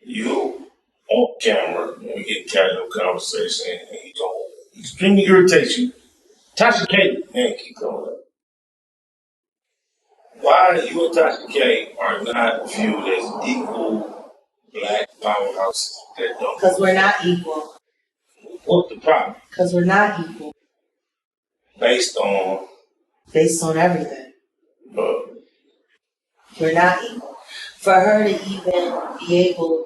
You on camera when we get casual conversation and you don't extremely irritates you. Tasha K, man, keep going. Why you and Tasha K are not viewed as equal black powerhouses that don't? Because we're not equal. What's the problem? Because we're not equal. Based on everything. uh, We're not equal. For her to even be able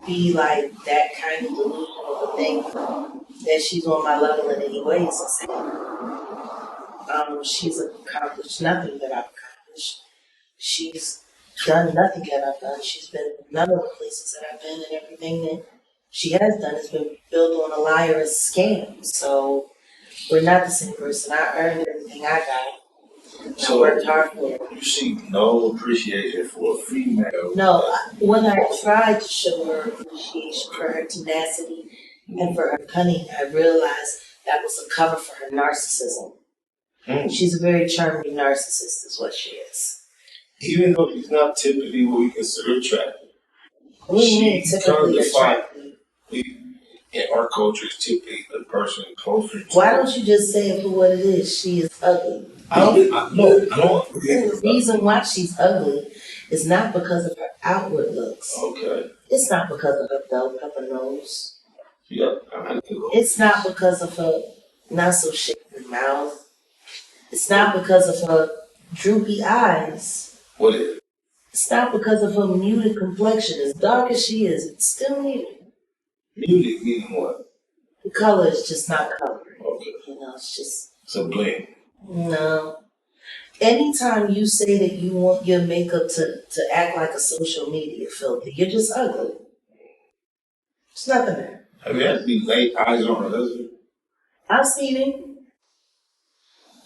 to be like that kind of delusional to think that she's on my level in any way is insane. She's accomplished nothing that I've accomplished. She's done nothing that I've done. She's been none of the places that I've been, and everything that she has done has been built on a liar and scam. So we're not the same person. I earned everything I got. so I worked hard for it. you see no appreciation for a female. No, when I tried to show her appreciation for her tenacity and for her cunning, I realized that was a cover for her narcissism. She's a very charming narcissist, is what she is. Even though she's not typically what we consider attractive. What do you mean typically attractive? In our culture, is typically the person closer to. Why don't you just say it for what it is? She is ugly. I don't. The reason why she's ugly is not because of her outward looks. Okay. It's not because of her bell pepper nose. Yeah. It's not because of her not so shaped mouth. It's not because of her droopy eyes. What is it? It's not because of her muted complexion. As dark as she is, it's still muted. Muted meaning what? The color is just not colored. Okay. It's just. It's a bling. No. Anytime you say that you want your makeup to act like a social media filter, you're just ugly. There's nothing there. Have you had to be laid eyes on her husband? I've seen him.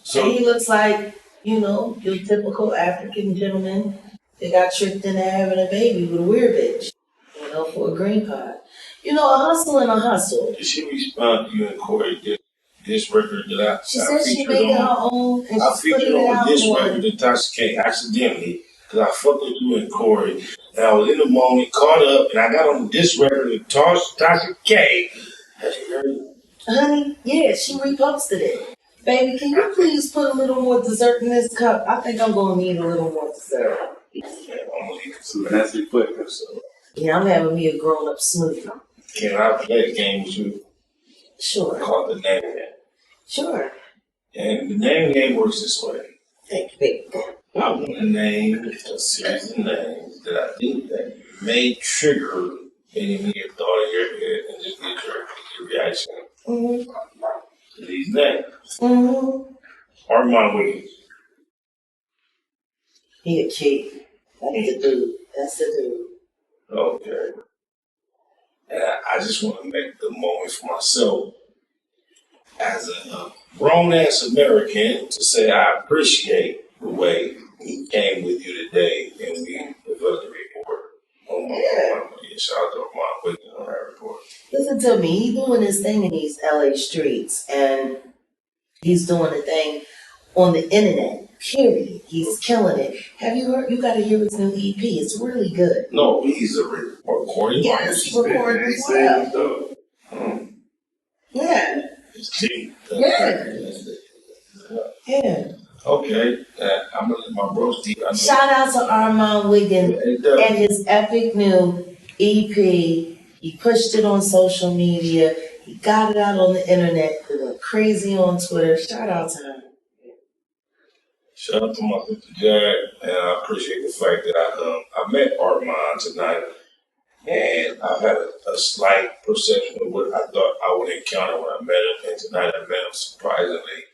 So and he looks like, your typical African gentleman that got tricked into having a baby with a weird bitch, for a green card. A hustle and a hustle. Did she respond to you and Corey this record that She said she made her own. And I featured on this record to Tasha K accidentally because I fucked with you and Corey. And I was in the moment, caught up, and I got on this record with Tasha K. Has she heard it? Honey, yeah, she reposted it. Baby, can you please put a little more dessert in this cup? I think I'm going to need a little more dessert. Yeah, I'm going to eat some nasty quicker, so. Yeah, I'm having me a grown-up smoothie. Can I play a game with you? Sure. Called the name game. Sure. And the name game works this way. Thank you, baby. I want to name a series of names that I think that may trigger any immediate thought in your head and just get your reaction to these names. Armand Wiggins. He a kid. That's the dude. That's the dude. Okay. And I just want to make the moment for myself as a grown-ass American to say I appreciate the way he came with you today and we developed the report. Shout out to Armand Wiggins on that report. Listen to me. He's doing his thing in these LA streets, and he's doing the thing on the internet. Period. He's killing it. Have you heard? You got to hear his new EP. It's really good. No, he's a recording. Yes, he's recording as well. Yeah. Yeah. Okay. I'm gonna let my bros deep. Shout out to Armand Wiggins and his epic new EP. He pushed it on social media. He got it out on the internet. He went crazy on Twitter. Shout out to him. Shout out to my sister Jack, and I appreciate the fact that I met Armand tonight, and I've had a slight perception of what I thought I would encounter when I met him, and tonight I met him surprisingly.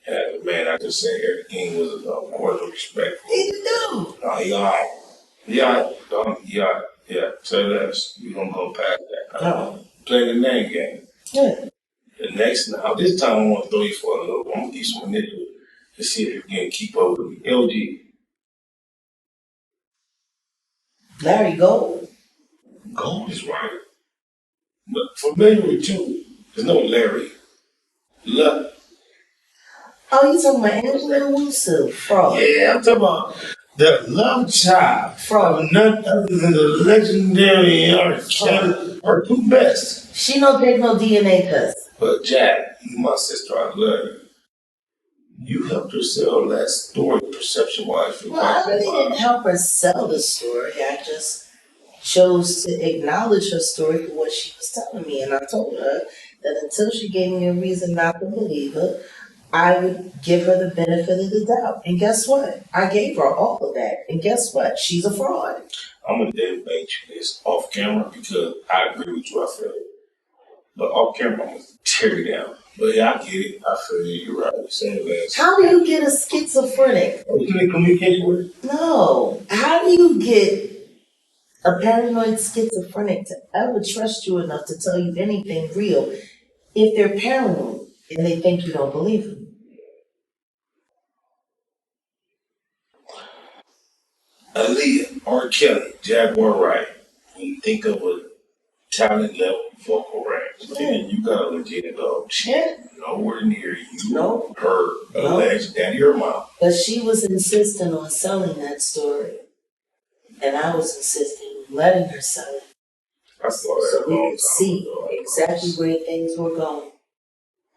And as a man, I just say everything was cordial, respectful. He do. No, he alright. Yeah, say less. We don't go past that. Play the name game. Yeah. The next, now this time I want to throw you for a little. I'm gonna do some initial to see if you can keep up with me. LG. Larry Gold. Gold is right. But familiar with you, there's no Larry. Oh, you talking about Angela Wusu? Fraud. Yeah, I'm talking about The love child from none other than the legendary R. Kelly, her two best. She don't take no DNA test. But Jack, you my sister, I love you. You helped her sell that story perception wise for Well, I really didn't help her sell the story. I just chose to acknowledge her story for what she was telling me. And I told her that until she gave me a reason not to believe her, I would give her the benefit of the doubt. And guess what? I gave her all of that. And guess what? She's a fraud. I'm gonna debate you this off camera because I agree with you, I feel it. But off camera, I'm gonna tear you down. But yeah, I get it. I feel you. You're right. You're saying that. How do you get a schizophrenic? Oh, can they communicate with it? No. How do you get a paranoid schizophrenic to ever trust you enough to tell you anything real if they're paranoid and they think you don't believe them? Aaliyah, R. Kelly, Jaguar, Wright. When you think of a talent level vocal range, then you gotta look at it up. Yeah. Nowhere near you. No. Her alleged daddy or mom. But she was insisting on selling that story. And I was insisting on letting her sell it. I saw that so we could see exactly where things were going.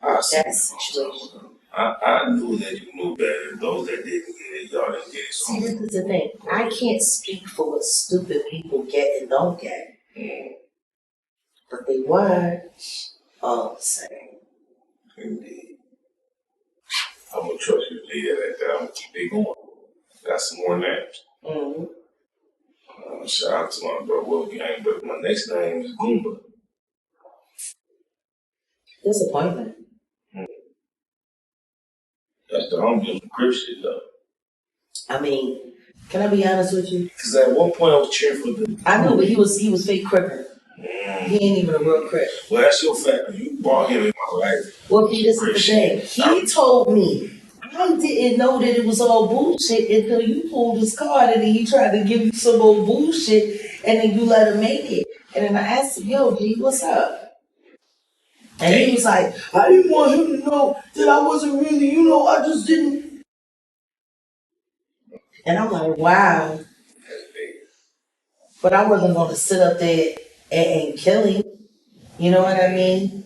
I see that situation. I knew that you knew better. Those that didn't get it, y'all didn't get it. See, this is the thing. I can't speak for what stupid people get and don't get. But they watch all the same. Indeed. I'm gonna trust you to leave that at that. I'm gonna keep it going. Got some more names. Shout out to my bro Will Gang, but my next name is Goomba. Disappointment. That's the homie crib shit though. I mean, can I be honest with you? Because at one point I was cheering for the. I know, but he was fake crippin'. He ain't even a real crip. Well, that's your factor. You brought him in my life. Well, see, this is the thing. He told me I didn't know that it was all bullshit until you pulled his card and then he tried to give you some old bullshit and then you let him make it. And then I asked him, yo, G, what's up? And he was like, I didn't want him to know that I wasn't really, I just didn't. And I'm like, wow. But I wasn't going to sit up there and kill him. You know what I mean?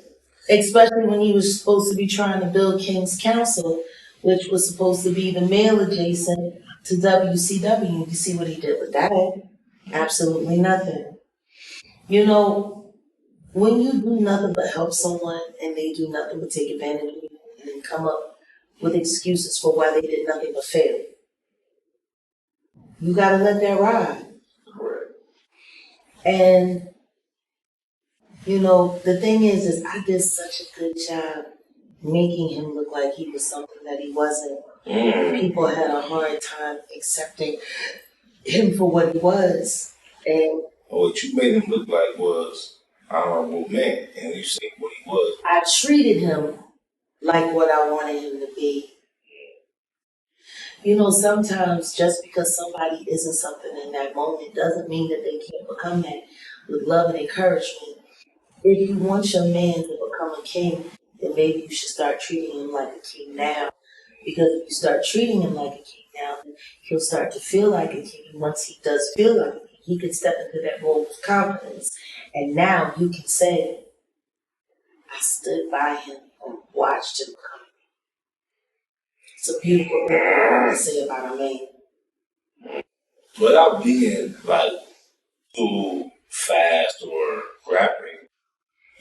Especially when he was supposed to be trying to build King's Council, which was supposed to be the male adjacent to WCW. You see what he did with that? Absolutely nothing. When you do nothing but help someone and they do nothing but take advantage of you and then come up with excuses for why they did nothing but fail, you gotta let that ride. And the thing is I did such a good job making him look like he was something that he wasn't. People had a hard time accepting him for what he was. And what you made him look like was honorable man, and you see what he was. I treated him like what I wanted him to be. Sometimes just because somebody isn't something in that moment doesn't mean that they can't become that with love and encouragement. If you want your man to become a king, then maybe you should start treating him like a king now. Because if you start treating him like a king now, then he'll start to feel like a king. And once he does feel like a king, he can step into that role with confidence. And now you can say, I stood by him and watched him come. It's a beautiful thing to say about a man. Without being too fast or rapping,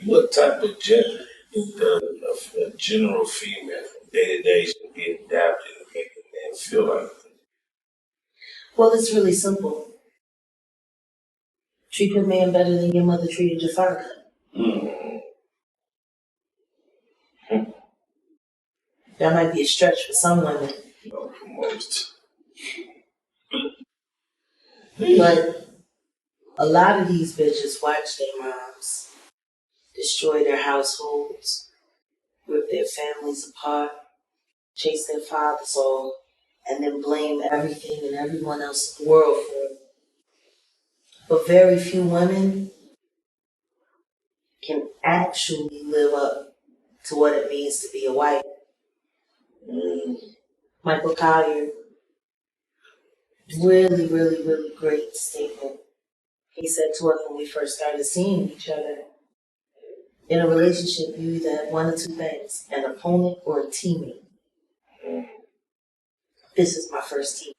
what type of gender does a general female from day to day should be adapted and make a man feel like? Well, it's really simple. Treat your man better than your mother treated your father. That might be a stretch for some women. For most. But a lot of these bitches watch their moms destroy their households, rip their families apart, chase their fathers off, and then blame everything and everyone else in the world for it. But very few women can actually live up to what it means to be a wife. Michael Collier, really, really, really great statement. He said to us when we first started seeing each other, in a relationship, you either have one or two things, an opponent or a teammate. This is my first team.